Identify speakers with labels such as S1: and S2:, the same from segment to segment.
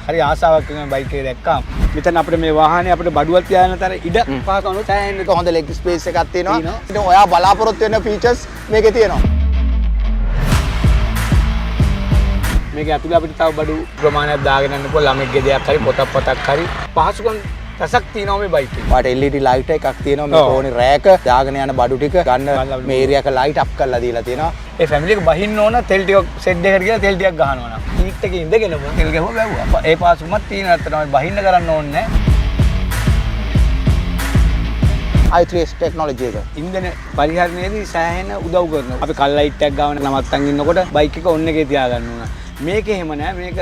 S1: හරි ආසාවක් වෙන බයික් එක දැක්කම මෙතන අපිට මේ වාහනේ අපිට බඩුවක් තියාගෙන තර ඉඩ පහසුකම්
S2: සෑහෙන එක හොඳ ලෙග් ස්පේස් එකක් තියෙනවා. ඉතින් ඔයා බලාපොරොත්තු වෙන ෆීචර්ස් මේකේ තියෙනවා.
S1: මේක ඇතුළේ අපිට තව බඩු ප්‍රමාණයක් දාගෙන යන්න පුළුවන් ළමෙක්ගේ දෙයක් හරි පොතක් හරි පහසුකම් රසක් තියෙනවා මේ බයික් එකේ.
S2: වාට LED ලයිට් එකක් තියෙනවා මේ කෝණේ රෑක දාගෙන යන බඩු ටික ගන්න මේ ඒරියා එක ලයිට් අප් කරලා දීලා තියෙනවා.
S1: ඒ ෆැමිලි එක බහින්න ඕන තෙල් ටික සෙට් එකකට ගිහලා තෙල් ටිකක් ගහනවා නම් සීට් එකේ ඉඳගෙන තෙල් ගහුවා වැව්වා. ඒ පාසුමත් තියෙන අතන බහින්න කරන්න ඕනේ නැහැ.
S2: i3s ටෙක්නොලොජි එක
S1: ඉන්ධන පරිහරණයේදී සෑහෙන උදව් කරනවා. අපි කල් ලයිට් එකක් ගාවන නවත්තන් ඉන්නකොට බයික් එක ඔන් එකේ තියාගන්න ඕන. මේක එහෙම නෑ. මේක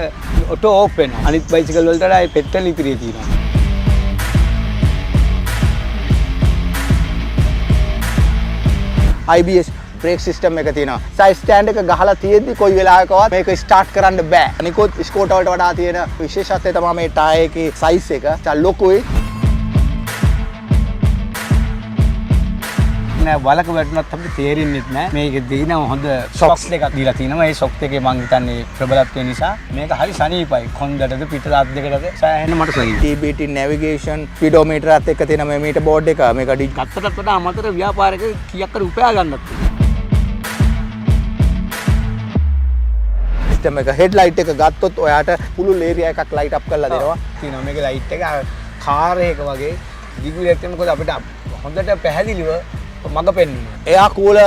S1: ඔටෝ ඕෆ් වෙනවා. අනිත් බයිසිකල් වලට වඩා ඒ පෙට්‍රල් ඉතිරිය තියෙනවා.
S2: IBS බ්‍රේක් සිස්ටම් එක තියෙනවා. සයිඩ් ස්ටෑන්ඩ් එක ගහලා තියෙද්දි කොයි වෙලාවකවත් මේක ස්ටාර්ට් කරන්න බෑ. අනිකොත් ස්කෝටර් වලට වඩා තියෙන විශේෂත්වය තමයි මේ ටයර් එකේ සයිස් එක. ලොකුයි.
S1: නෑ වලක වැටුණත් අපිට තේරෙන්නේ නැහැ. මේකේ දින හොඳ සොක්ස් එකක් දීලා තිනවා. ඒ සොක්ස් එකේ මම හිතන්නේ ප්‍රබලත්වය නිසා මේක හරි සනීපයි. කොන්දටද පිටට අත් දෙකටද සෑහෙන මට සනීපයි.
S2: TBT නැවිගේෂන් ස්පීඩෝමීටරත් එක්ක තියෙන මේ මීටර් බෝඩ් එක මේක
S1: ගත්තටත් වඩා අමතර ව්‍යාපාරයක කීයක් කර උපයා ගන්නත්
S2: සිස්ටම් එක හෙඩ්ලයිට් එක ගත්තොත් ඔයාට පුළුල් ඒරියා එකක් ලයිට් අප් කරලා දෙනවා.
S1: තියෙනවා මේකේ ලයිට් එක කාර් එකක වගේ දිගුලට තියෙන මොකද අපිට හොඳට පැහැදිලිව මග පෙන්වනවා.
S2: එයා කූල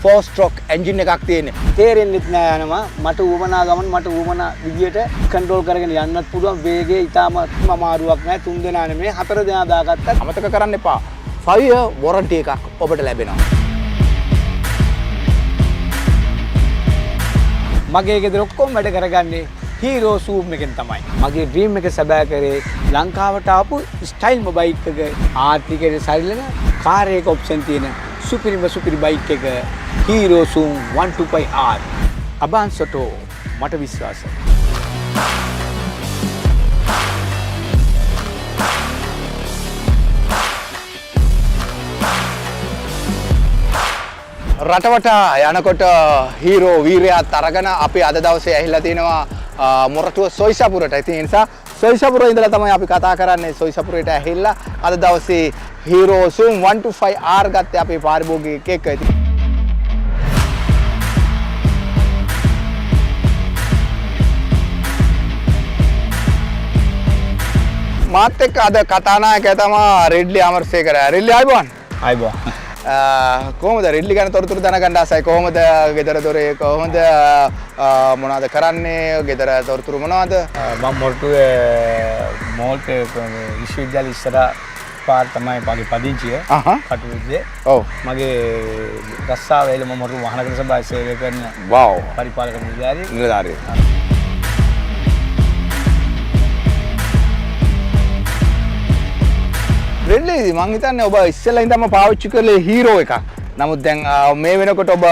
S2: 4 ස්ට්‍රෝක් එන්ජින් එකක් තියෙන්නේ.
S1: තේරෙන්නෙත් නෑ යනවා. මට ඌමනා ගමන් මට ඌමනා විදියට කන්ට්‍රෝල් කරගෙන යන්නත් පුළුවන්. වේගය ඊටම අමාරුවක් නෑ. 3 දෙනා නෙමෙයි 4 දෙනා දාගත්තත්
S2: අමතක කරන්න එපා. 5 year warranty එකක් ඔබට ලැබෙනවා.
S1: මගේ ගෙදර ඔක්කොම වැඩ කරගන්නේ හීරෝ සූම් එකෙන් තමයි. මගේ ඩ්‍රීම් එක සැබෑ කරේ ලංකාවට ආපු ස්ටයිල්ම බයික් එක ආර්ථිකයට සරිලන කාර් එක ඔප්ෂන් තියෙන සුපිරි බයික් එක හීරෝ සූම් 125R. අබාන්සටෝ මට විශ්වාසයි.
S2: රටවට යනකොට හීරෝ වීරයාත් අරගෙන අපි අද දවසේ ඇහිලා තිනවා මොරටුව සොයිසපුරට. ඉතින් ඒ නිසා සොයිසපුරේ ඉඳලා තමයි අපි කතා කරන්නේ. සොයිසපුරේට ඇහිලා අද දවසේ හීරෝ සූම් 125R ගත්තේ අපේ පාරිභෝගිකයෙක් එක්ක. මාත් එක්ක අද කතානායකයා තමයි රෙඩ්ලි අමරසේකර. රෙඩ්ලි ආයිබෝන්.
S1: ආයිබෝන්.
S2: කොහොමද රෙඩ්ලි ගැන තොරතුරු දැනගන්න ආසයි. කොහොමද ගෙදර දොරේ කොහොමද මොනවද කරන්නේ? ගෙදර තොරතුරු මොනවද?
S1: මම මොරටුවේ මෝල්ට් විශ්වවිද්‍යාලය ඉස්සර පාර තමයි මගේ පදිංචිය. කටුවිද්දේ. ඔව්. මගේ රස්සාවේල මම මොරටු මහනගර සභාවේ සේවය කරන පරිපාලක නිලධාරියෙක්.
S2: රෙඩ්ලි මං හිතන්නේ ඔබ ඉස්සෙල්ලා ඉඳන්ම පාවිච්චි කරේ හීරෝ එකක්. නමුත් දැන් මේ වෙනකොට ඔබ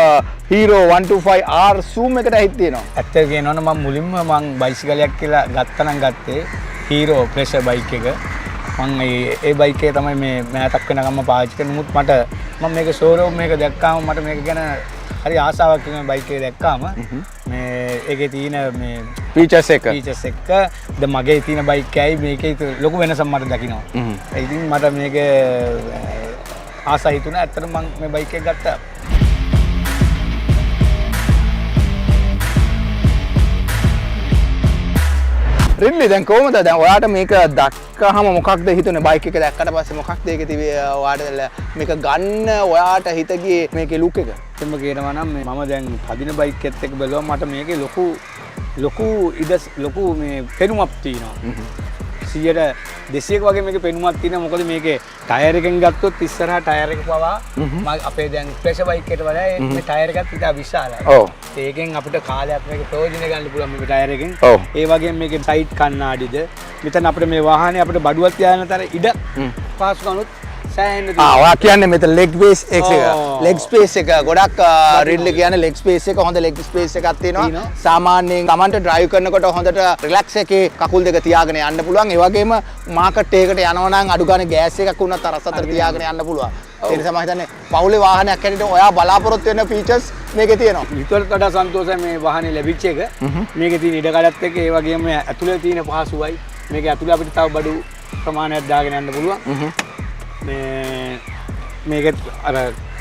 S2: හීරෝ 125R zoom එකට හිට තියෙනවා.
S1: ඇත්ත කියනවනම් මම මුලින්ම මං බයිසිකලයක් කියලා ගත්තනම් ගත්තේ හීරෝ ප්‍රෙෂර් බයික් එක. මං ඒ බයික් එක තමයි මේ මෑතක් වෙනකම්ම පාවිච්චි කරන්නේ. නමුත් මට මම මේක ෂෝරූම් මේක දැක්කාම මට මේක ගැන හරි ආසාවක් වෙන බයික් එක දැක්කාම මේ ඒකේ තියෙන මේ
S2: ෆීචර්ස් එක
S1: ද මගේ තියෙන බයික් එකයි මේකේ ලොකු වෙනසක් මට දකිනවා. ඉතින් මට මේක ආසයි හිතුණා. ඇත්තටම මම මේ බයික් එක ගත්තා.
S2: රෙඩ්ලි දැන් කොහොමද දැන් ඔයාට මේක දැක්කහම මොකක්ද හිතුනේ? බයික් එක දැක්කට පස්සේ මොකක්ද ඒකේ තිබේ ඔයාට මේක ගන්න ඔයාට හිත ගියේ මේකේ ලුක් එක?
S1: එතෙම කියනවා නම් මම දැන් පදින බයික් එකත් එක්ක බැලුවා මට මේකේ ලොකු මේ පෙනුමක් තියෙනවා. 200ක වගේ මේකේ පෙනුමක් තියෙනවා. මොකද මේකේ ටයර් එකෙන් ගත්තොත් ඉස්සරහා ටයර් එක පවා අපේ දැන් ප්‍රෙෂර් බයික් එකට වඩා මේ ටයර් එකත් ඉතා විශාලයි.
S2: ඔව්.
S1: ඒකෙන් අපිට කාලයක් මේක ප්‍රයෝජන ගන්න පුළුවන් මේ ටයර් එකෙන්. ඒ වගේම මේකේ සයිඩ් කණ්ණාඩිද මෙතන අපිට මේ වාහනේ අපිට බඩුවක් තියාගෙන තර ඉඩ පහසුකම්ුත් සෑහෙන්න
S2: ඔයා කියන්නේ මෙතන ලෙග් බේස් එක
S1: ඔව්.
S2: ලෙග් ස්පේස් එක ගොඩක් රිඩ්ලි කියන්නේ ලෙග් ස්පේස් එක හොඳ ලෙග් ස්පේස් එකක් තියෙනවා.
S1: තියෙනවා.
S2: සාමාන්‍යයෙන් Tamanට ඩ්‍රයිව් කරනකොට හොඳට රිලැක්ස් එකේ කකුල් දෙක තියාගෙන යන්න පුළුවන්. ඒ වගේම මාකට් එකකට යනවා නම් අඩු ගානේ ගෑස් එකක් වුණත් අරස් අතර තියාගෙන යන්න පුළුවන්. ඒ නිසා මම හිතන්නේ පවුලේ වාහනයක් හැටියට ඔයා බලාපොරොත්තු වෙන ෆීචර්ස් මේකේ තියෙනවා.
S1: විතරට වඩා සන්තෝෂයි මේ වාහනේ ලැබිච්ච එක. මේකේ තියෙන ඉඩකඩත් එක්ක ඒ වගේම ඇතුලේ තියෙන පහසුවයි. මේක ඇතුලේ අපිට තව බඩු ප්‍රමාණයක් දාගෙන යන්න පුළුවන්. මේක අර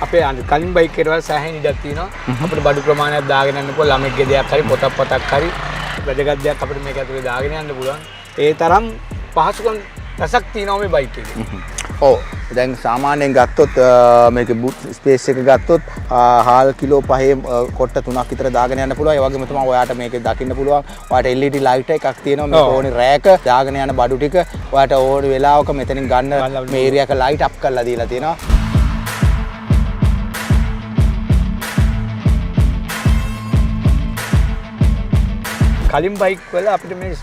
S1: අපේ කලින් බයික් එකට වල සෑහෙන ඉඩක් තියෙනවා. අපිට බඩු ප්‍රමාණයක් දාගෙන යන්න පුළුවන්. ළමෙක්ගේ දෙයක් හරි පොතක් හරි වැදගත් දෙයක් අපිට මේක ඇතුලේ දාගෙන යන්න පුළුවන්. ඒ තරම් පහසුකම් රසක් තියෙනවා මේ බයික් එකේ.
S2: ඔව් දැන් සාමාන්‍යයෙන් ගත්තොත් මේකේ බූට් ස්පේස් එක ගත්තොත් හාල් කිලෝ 5 කොට්ට 3ක් විතර දාගෙන යන්න පුළුවන්. ඒ වගේම තමයි ඔයාට මේකේ දකින්න පුළුවන්. ඔයාට LED ලයිට් එකක් තියෙනවා. මේක ඕනේ රෑක දාගෙන යන බඩු ටික ඔයාට ඕනේ වෙලාවක මෙතනින් ගන්න මේ ඒරියා එක ලයිට් අප් කරලා දීලා තියෙනවා.
S1: කලින් බයික් වල අපිට මේ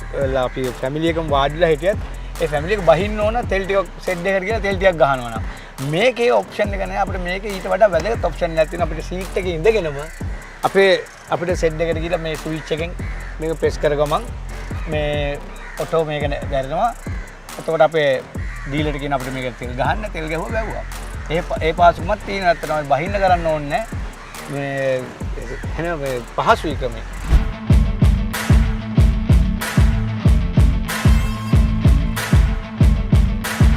S1: අපි ෆැමිලි එකම වාඩිලා හිටියත් ඒ ෆැමිලි එක බහින්න ඕන තෙල් ටිකක් සෙට් එකකට ගිහලා තෙල් ටිකක් ගහනවා නම් මේකේ ඔප්ෂන් එක නැහැ. අපිට මේකේ ඊට වඩා වැදගත් ඔප්ෂන් එකක් තියෙනවා. අපිට සීට් එකේ ඉඳගෙනම අපිට සෙට් එකකට ගිහලා මේ ස්විච් එකෙන් මේක ප්‍රෙස් කර ගමන් මේ ඔටෝ මේක දැරෙනවා. එතකොට අපේ ඩීලර්ට කියන අපිට මේක තෙල් ගහන්න තෙල් ගහුවා බැවුවා. ඒ පාසුමත් තියෙනවා. නැත්නම් බහින්න කරන්න ඕනේ නැහැ. මේ එන මේ පහසුයි ක්‍රමේ.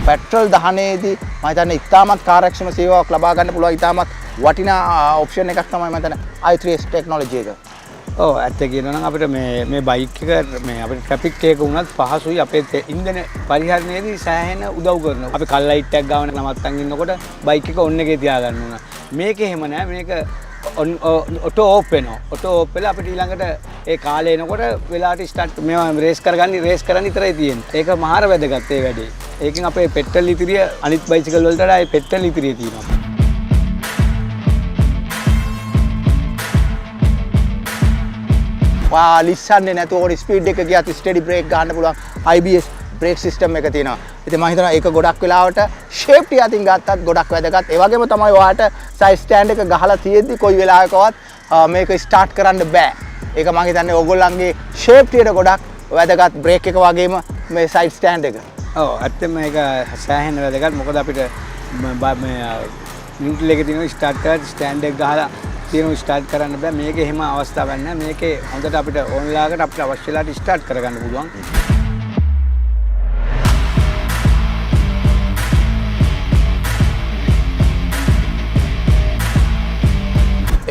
S2: පෙට්‍රල් දහනයේදී මම හිතන්නේ ඉතාමත් කාර්යක්ෂම සේවාවක් ලබා ගන්න පුළුවන් ඉතාමත් වටිනා ඔප්ෂන් එකක් තමයි මම හිතන්නේ i3s ටෙක්නොලොජි එක.
S1: ඔව් ඇත්ත කියනවා නම් අපිට මේ බයික් එක මේ අපිට ට්‍රැෆික් එක වුණත් පහසුයි අපේ ඉන්ධන පරිහරණයේදී සෑහෙන උදව් කරනවා. අපි කල් ලයිට් එකක් ගාවන නවත්තන් ඉන්නකොට බයික් එක ඔන් එකේ තියාගන්න ඕන. මේකේ එහෙම නෑ. මේක ඔටෝ ඕෆ් වෙනවා. ඔටෝ ඕෆ් වෙලා අපිට ඊළඟට ඒ කාලේ එනකොට වෙලාවට ස්ටාර්ට් මේවා රේස් කරන්න විතරයි තියෙන්නේ. ඒක මහාර වැදගත් ඒ වැඩේ. ඒකෙන් අපේ පෙට්‍රල් ඉතිරිය අනිත් බයිසිකල් වලට වඩා ඒ පෙට්‍රල් ඉතිරිය තියෙනවා.
S2: ලිස්සන්නේ නැතුව ඕනේ ස්පීඩ් එක ගියත් ස්ටඩි බ්‍රේක් ගන්න පුළුවන් IBS බ්‍රේක් සිස්ටම් එක තියෙනවා. ඉතින් මම හිතනවා ඒක ගොඩක් වෙලාවට ෂේප්ටි අතින් ගත්තත් ගොඩක් වැදගත්. ඒ වගේම තමයි ඔයාට සයිඩ් ස්ටෑන්ඩ් එක ගහලා තියෙද්දි කොයි වෙලාවකවත් මේක ස්ටාර්ට් කරන්න බෑ. ඒක මම හිතන්නේ ඕගොල්ලන්ගේ ෂේප්ටියට ගොඩක් වැදගත් බ්‍රේක් එක වගේම මේ සයිඩ් ස්ටෑන්ඩ් එක.
S1: ඔව් ඇත්තම ඒක සෑහෙන වැදගත්. මොකද අපිට මේ නියුට්‍රල් එකේ තියෙන ස්ටාර්ට් කරලා ස්ටෑන්ඩ් එක ගහලා තියෙන ස්ටාර්ට් කරන්න බෑ. මේකේ එහෙම අවස්ථාවක් නැහැ. මේකේ හොඳට අපිට ඕන් වෙලාවකට අපිට අවශ්‍ය වෙලාවට ස්ටාර්ට් කරගන්න පුළුවන්.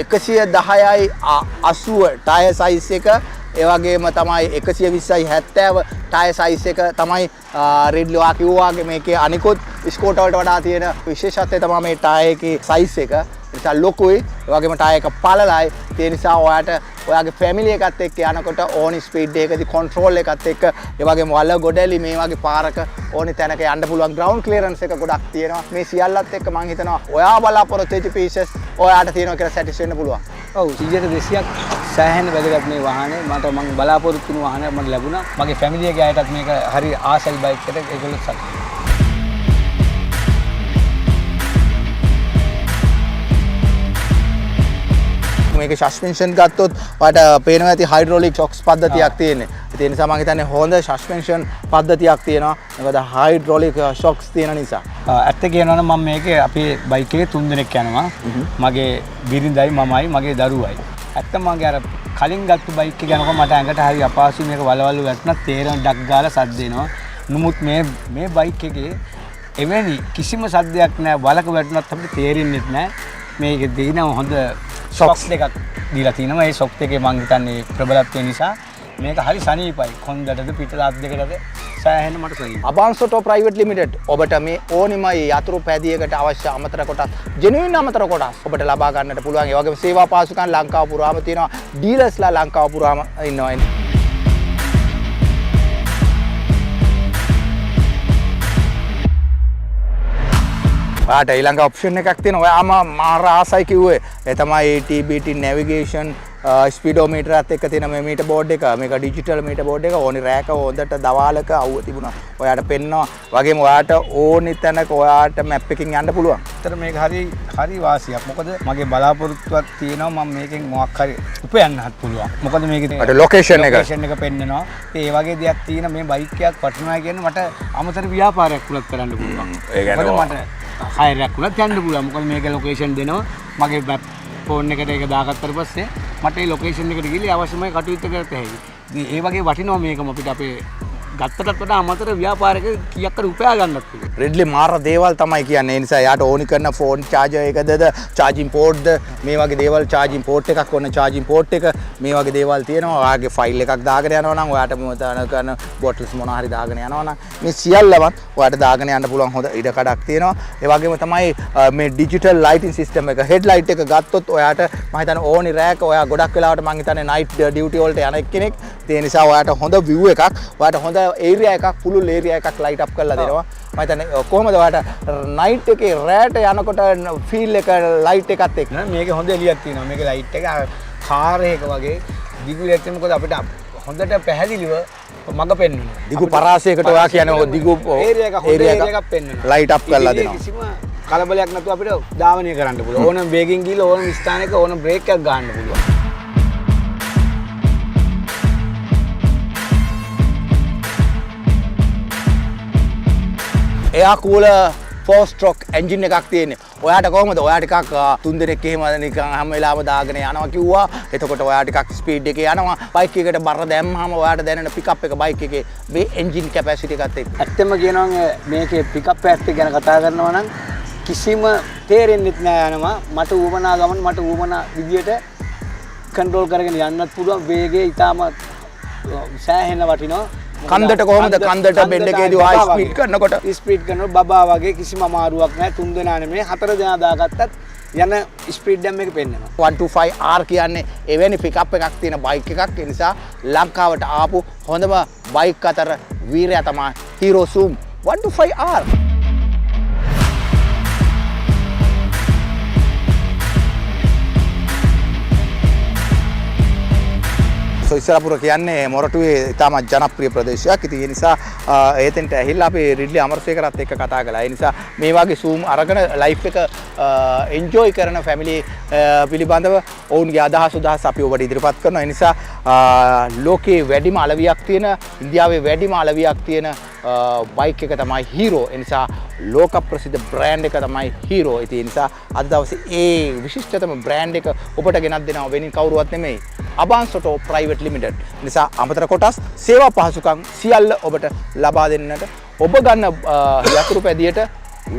S2: එකසිය 10යි 80 ටයර් සයිස් එක ඒ වගේම තමයි 120යි 70 ටයර් සයිස් එක තමයි රිඩ්ලි ඔයා කිව්වා වගේ මේකේ අනිකුත් ස්කෝටර් වලට වඩා තියෙන විශේෂත්වය තමයි මේ ටයර් එකේ සයිස් එක. නිසා ලොකුයි. ඒ වගේම ටයර් එක පළලයි. ඒ නිසා ඔයාට ඔයාගේ ෆැමිලි එකත් එක්ක යනකොට ඕනි ස්පීඩ් එකකදී කන්ට්‍රෝල් එකත් එක්ක ඒ වගේම වල ගොඩලි මේ වගේ පාරක ඕනි තැනක යන්න පුළුවන් ග්‍රවුන්ඩ් ක්ලියරන්ස් එක ගොඩක් තියෙනවා. මේ සියල්ලත් එක්ක මම හිතනවා ඔයා බලාපොරොත්තු වෙච්ච පීසස් ඔයාට තියෙනවා කියලා සැටිස්ෆයි වෙන්න පුළුවන්.
S1: ඔව් 100%ක් සෑහෙන වැදගත් මේ වාහනේ. මම බලාපොරොත්තු වුණු වාහනයක් මට ලැබුණා. මගේ ෆැමිලි එකේ අයටත් මේක හරි ආසයි බයික් එකට ඒගොල්ලෝ සතුටුයි.
S2: මේක සස්පෙන්ෂන් ගත්තොත් ඔයාලට පේනවා ඇති හයිඩ්‍රොලික් ෂොක්ස් පද්ධතියක් තියෙන්නේ. ඒ නිසා මම හිතන්නේ හොඳ සස්පෙන්ෂන් පද්ධතියක් තියෙනවා. මොකද හයිඩ්‍රොලික් ෂොක්ස් තියෙන නිසා.
S1: ඇත්ත කියනවා නම් මම මේකේ අපේ බයික් එකේ 3 දෙනෙක් යනවා. මගේ බිරිඳයි මමයි මගේ දරුවයි. ඇත්තම මගේ අර කලින් ගත්ත බයික් එක යනකොට මට ඇඟට හරි අපහසුයි. මේක වලවල් වැටුණා තේරෙන ඩක් ගාලා සද්ද එනවා. නමුත් මේ බයික් එකේ එවැනි කිසිම සද්දයක් නැහැ. වලක වැටුණත් අපිට තේරෙන්නේ නැහැ. මේක දෙනවා හොඳ සොක්ස් දෙකක් දීලා තිනවා. ඒ සොක්ස් දෙකේ මම හිතන්නේ ප්‍රබලත්වය නිසා මේක හරි සනීපයි. කොන්දටද පිටලාත් දෙකටද සෑහෙන මට සනීපයි.
S2: අබාන්ස් ඔටෝ ප්‍රයිවට් ලිමිටඩ් ඔබට මේ ඕනිම යතුරු පැදියකට අවශ්‍ය අමතර කොටස් ජෙනුයින් අමතර කොටස් ඔබට ලබා ගන්නට පුළුවන්. ඒ වගේම සේවා පාසුකම් ලංකාව පුරාම තියෙනවා. ඩීලර්ස්ලා ලංකාව පුරාම ඉන්නවා. ඔයාට ඊළඟ ඔප්ෂන් එකක් තියෙනවා. ඔයාම මාර ආසයි කිව්වේ. ඒ තමයි TBT නැවිගේෂන් ස්පීඩෝමීටරත් එක්ක තියෙන මේ මීටර් බෝඩ් එක මේක ඩිජිටල් මීටර් බෝඩ් එක ඕනි රෑක හොඳට දවාලක අවුව තිබුණා. ඔයාට පෙන්නවා. වගේම ඔයාට ඕනි තැනක ඔයාට මැප් එකකින් යන්න පුළුවන්.
S1: ඇත්තට මේක හරි වාසියක්. මොකද මගේ බලාපොරොත්තුවක් තියෙනවා මම මේකෙන් මොකක් හරි උපයන්නත් පුළුවන්. මොකද මේකේ
S2: අර ලොකේෂන් එක
S1: පෙන්නනවා. ඒ වගේ දෙයක් තියෙන මේ බයික් එකක් වටිනවා කියන්නේ මට අමතර ව්‍යාපාරයක් උලත් කරන්න පුළුවන්.
S2: ඒ කියන්නේ
S1: මට හයරයක් උලත් යන්න පුළුවන්. මොකද මේක ලොකේෂන් දෙනවා. මගේ ෆෝන් එකට ඒක දාගත්තට පස්සේ මට ඒ ලොකේෂන් එකට ගිහලා අවශ්‍යමයි කටයුතු කරත් හැකියි. ඉතින් ඒ වගේ වටිනවා මේකම අපිට අපේ ගත්තටත් වඩා අමතර ව්‍යාපාරයක කීයක් කර උපයා ගන්නත් පුළුවන්.
S2: රෙඩ්ලි මාර දේවල් තමයි කියන්නේ. ඒ නිසා යාට ඕනි කරන ෆෝන් චාර්ජර් එකද චාර්ජින් පෝර්ට්ද මේ වගේ දේවල් චාර්ජින් පෝර්ට් එකක් ඕන චාර්ජින් පෝර්ට් එක මේ වගේ දේවල් තියෙනවා. ඔයාගේ ෆයිල් එකක් දාගෙන යනවා නම් ඔයාට මොතන කරන බොටල්ස් මොනවා හරි දාගෙන යනවා නම් මේ සියල්ලම ඔයාට දාගෙන යන්න පුළුවන් හොඳ ඉඩ කඩක් තියෙනවා. ඒ වගේම තමයි මේ ඩිජිටල් ලයිටින් සිස්ටම් එක හෙඩ් ලයිට් එක ගත්තොත් ඔයාට මම හිතන්නේ ඕනි රෑක ඔයා ගොඩක් වෙලාවට මම හිතන්නේ නයිට් ඩියුටි වලට යන කෙනෙක්. ඒ නිසා ඔයාට හොඳ view එකක් ඔයාට හොඳ ඒරියා එකක් පුළුල් ඒරියා එකක් ලයිට් අප් කරලා දෙනවා. මම හිතන්නේ කොහොමද ඔයාට නයිට් එකේ රෑට යනකොට ෆීල් එක ලයිට් එකත් එක්ක
S1: මේකේ හොඳ එළියක් තියෙනවා. මේකේ ලයිට් එක කාර් එක වගේ දිගු ලයිට් මොකද අපිට හොඳට පැහැදිලිව මඟ පෙන්වනවා.
S2: දිගු පරාසයකට ඔයා කියන්නේ දිගු
S1: ඒරියා එක හොඳ ඒරියා එකක් පෙන්වනවා.
S2: ලයිට් අප් කරලා දෙනවා.
S1: කිසිම කලබලයක් නැතුව අපිට ධාවනය කරන්න පුළුවන්. ඕනම වේගෙන් ගිහලා ඕනම ස්ථානයක ඕනම බ්‍රේක් එකක් ගන්න පුළුවන්.
S2: එයා කූල 4 stroke engine එකක් තියෙන්නේ. ඔයාට කොහොමද? ඔයා ටිකක් 3 දෙනෙක් එහෙම නිකන් හැම වෙලාවෙම දාගෙන යනවා කිව්වා. එතකොට ඔයා ටිකක් ස්පීඩ් එකේ යනවා. බයික් එකකට බර දැම්මම ඔයාට දැනෙන පිකප් එක බයික් එකේ මේ එන්ජින් කැපැසිටි එකත් එක්ක.
S1: ඇත්තම කියනවා මේකේ පිකප් එකත් ගැන කතා කරනවා නම් කිසිම තේරෙන්නේ නැහැ යනවා. මට ඌමනා ගමන් මට ඌමනා විදියට කන්ට්‍රෝල් කරගෙන යන්නත් පුළුවන්. වේගය ඊටම සෑහෙන වටිනවා.
S2: කන්දට කොහොමද කන්දට බෙඩ් එකේදී ආයි ස්පීඩ් කරනකොට
S1: ස්පීඩ් කරනකොට බබා වගේ කිසිම අමාරුවක් නැහැ. 3 දෙනා නෙමෙයි 4 දෙනා දාගත්තත් යන ස්පීඩ් ඩැම් එක පෙන්නනවා.
S2: 125R කියන්නේ එවැනි පිකප් එකක් තියෙන බයික් එකක්. ඒ නිසා ලංකාවට ආපු හොඳම බයික් අතර වීරයා තමයි Hero Zoom 125R. සොයිසරපුර කියන්නේ මොරටුවේ ඉතාමත් ජනප්‍රිය ප්‍රදේශයක්. ඉතින් ඒ නිසා එතෙන්ට ඇහිල්ලා අපි රිඩ්ලි අමරසේකරත් එක්ක කතා කළා. ඒ නිසා මේ වගේ Zoom අරගෙන ලයිෆ් එක එන්ජොයි කරන ෆැමිලි පිළිබඳව ඔවුන්ගේ අදහස් අපි ඔබට ඉදිරිපත් කරනවා. ඒ නිසා ලෝකයේ වැඩිම අලවියක් තියෙන ඉන්දියාවේ වැඩිම අලවියක් තියෙන බයික් එක තමයි Hero. ඒ නිසා ලෝක ප්‍රසිද්ධ බ්‍රෑන්ඩ් එක තමයි Hero. ඉතින් ඒ නිසා අද දවසේ ඒ විශිෂ්ටතම බ්‍රෑන්ඩ් එක ඔබට ගෙනත් දෙනවා වෙනින් කවුරුවත් නෙමෙයි. Abans auto private limited. නිසා අමතර කොටස් සේවා පහසුකම් සියල්ල ඔබට ලබා දෙන්නට ඔබ ගන්න යතුරු පැදියට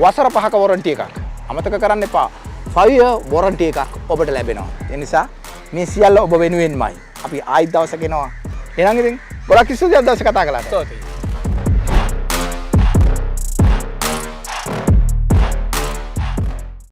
S2: වසර 5ක වොරන්ටි එකක් අමතක කරන්න එපා. 5 year වොරන්ටි එකක් ඔබට ලැබෙනවා. ඒ නිසා මේ සියල්ල ඔබ වෙනුවෙන්මයි. අපි ආයි දවසක එනවා. එහෙනම් ඉතින් ගොඩක් ස්තුතියි අද දවසේ කතා කළාට.